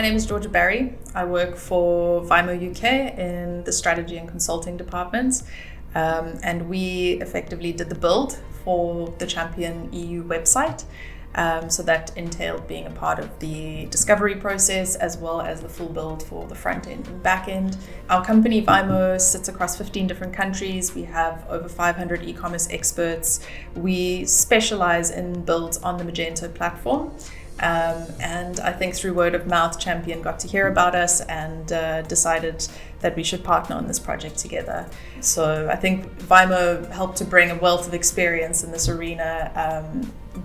My name is Georgia Barry. I work for Vimo UK in the strategy and consulting department. And we effectively did the build for the Champion EU website. So that entailed being a part of the discovery process as well as the full build for the front end and back end. Our company Vimo sits across 15 different countries. We have over 500 e-commerce experts. We specialize in builds on the Magento platform. And I think through word of mouth, Champion got to hear about us and decided that we should partner on this project together. So I think Vimo helped to bring a wealth of experience in this arena,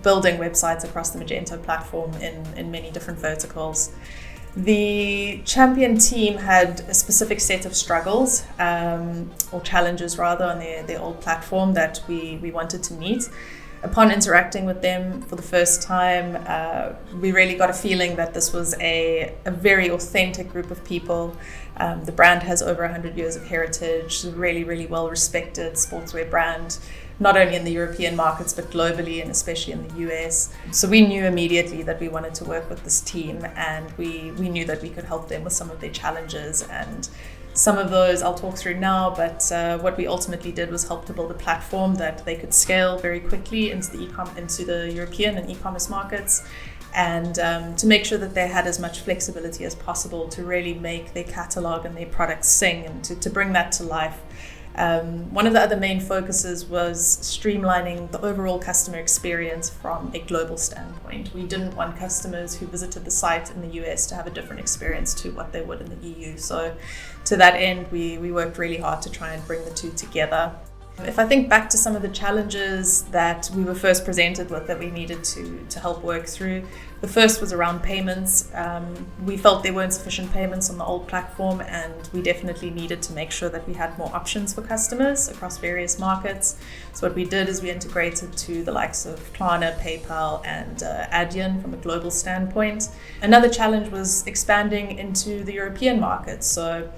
building websites across the Magento platform in many different verticals. The Champion team had a specific set of struggles, or challenges rather, on their old platform that we wanted to meet. Upon interacting with them for the first time, we really got a feeling that this was a very authentic group of people. The brand has over 100 years of heritage, really, really well-respected sportswear brand, not only in the European markets, but globally and especially in the US. So we knew immediately that we wanted to work with this team, and we knew that we could help them with some of their challenges. And some of those I'll talk through now, but what we ultimately did was help to build a platform that they could scale very quickly into the European and e-commerce markets, and to make sure that they had as much flexibility as possible to really make their catalog and their products sing and to bring that to life. One of the other main focuses was streamlining the overall customer experience from a global standpoint. We didn't want customers who visited the site in the US to have a different experience to what they would in the EU. So to that end, we worked really hard to try and bring the two together. If I think back to some of the challenges that we were first presented with that we needed to help work through, the first was around payments. We felt there weren't sufficient payments on the old platform, and we definitely needed to make sure that we had more options for customers across various markets. So what we did is we integrated to the likes of Klarna, PayPal, and Adyen from a global standpoint. Another challenge was expanding into the European markets. So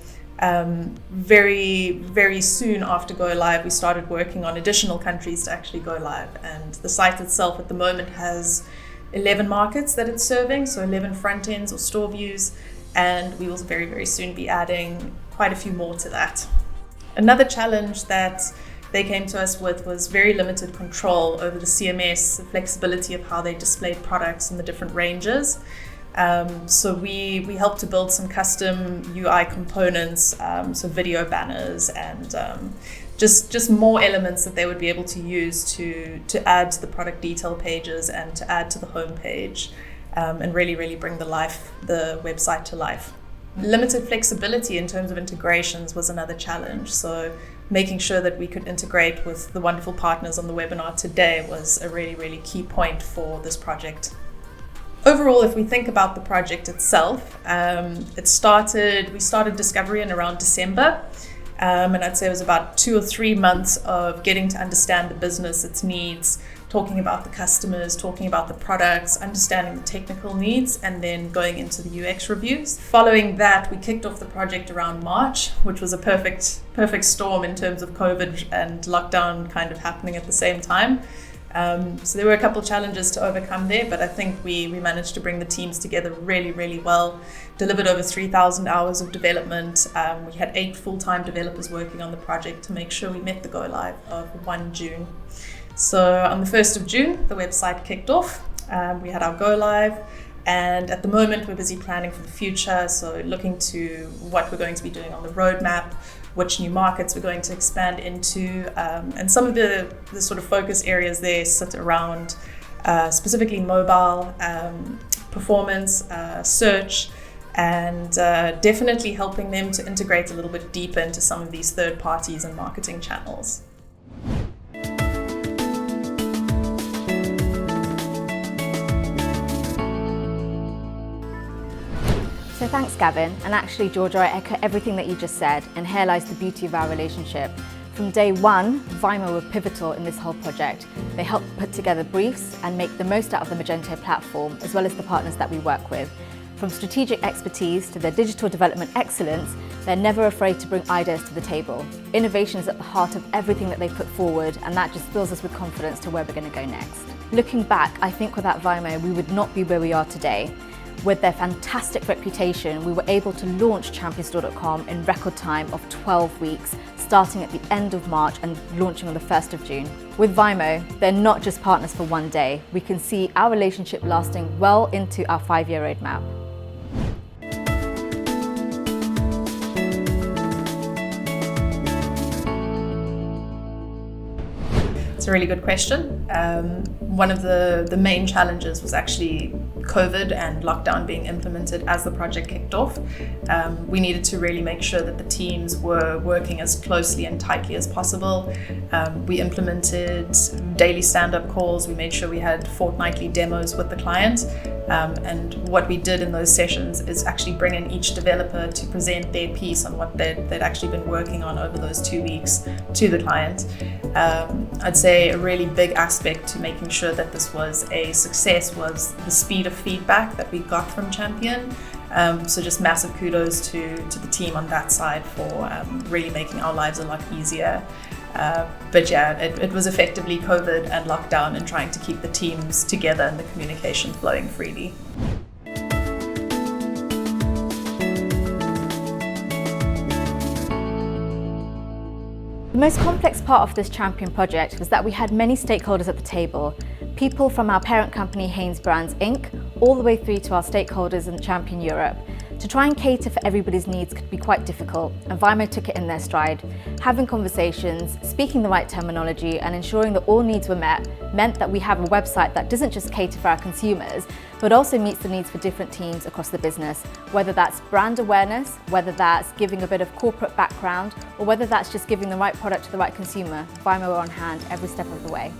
very, very soon after go live, we started working on additional countries to actually go live. And the site itself at the moment has 11 markets that it's serving, so 11 front ends or store views, and we will very, very soon be adding quite a few more to that. Another challenge that they came to us with was very limited control over the CMS, the flexibility of how they displayed products in the different ranges. So we helped to build some custom UI components, so video banners and just more elements that they would be able to use to add to the product detail pages and to add to the home page, and really, really bring the website to life. Limited flexibility in terms of integrations was another challenge. So making sure that we could integrate with the wonderful partners on the webinar today was a really, really key point for this project. Overall, if we think about the project itself, we started discovery in around December, and I'd say it was about 2 or 3 months of getting to understand the business, its needs, talking about the customers, talking about the products, understanding the technical needs, and then going into the UX reviews. Following that, we kicked off the project around March, which was a perfect storm in terms of COVID and lockdown kind of happening at the same time. So there were a couple of challenges to overcome there, but I think we managed to bring the teams together really, really well, delivered over 3,000 hours of development. We had 8 full-time developers working on the project to make sure we met the go live of 1 June. So on the 1st of June, the website kicked off. We had our go live, and at the moment we're busy planning for the future. So looking to what we're going to be doing on the roadmap, which new markets we're going to expand into, and some of the sort of focus areas there sit around specifically mobile, performance, search, and definitely helping them to integrate a little bit deeper into some of these third parties and marketing channels. So thanks, Gavin, and actually, Georgia, I echo everything that you just said, and here lies the beauty of our relationship. From day one, Vimo were pivotal in this whole project. They helped put together briefs and make the most out of the Magento platform, as well as the partners that we work with. From strategic expertise to their digital development excellence, they're never afraid to bring ideas to the table. Innovation is at the heart of everything that they put forward, and that just fills us with confidence to where we're going to go next. Looking back, I think without Vimo, we would not be where we are today. With their fantastic reputation, we were able to launch championstore.com in record time of 12 weeks, starting at the end of March and launching on the 1st of June. With Vimo, they're not just partners for one day. We can see our relationship lasting well into our 5-year roadmap. It's a really good question. One of the main challenges was actually COVID and lockdown being implemented as the project kicked off. We needed to really make sure that the teams were working as closely and tightly as possible. We implemented daily stand-up calls. We made sure we had fortnightly demos with the client. And what we did in those sessions is actually bring in each developer to present their piece on what they'd actually been working on over those 2 weeks to the client. I'd say a really big aspect to making sure that this was a success was the speed of feedback that we got from Champion. So just massive kudos to the team on that side for really making our lives a lot easier. But yeah, it was effectively COVID and lockdown and trying to keep the teams together and the communication flowing freely. The most complex part of this Champion project was that we had many stakeholders at the table. People from our parent company Hanes Brands Inc. all the way through to our stakeholders in Champion Europe. To try and cater for everybody's needs could be quite difficult, and Vimo took it in their stride. Having conversations, speaking the right terminology, and ensuring that all needs were met meant that we have a website that doesn't just cater for our consumers, but also meets the needs for different teams across the business, whether that's brand awareness, whether that's giving a bit of corporate background, or whether that's just giving the right product to the right consumer. Vimo are on hand every step of the way.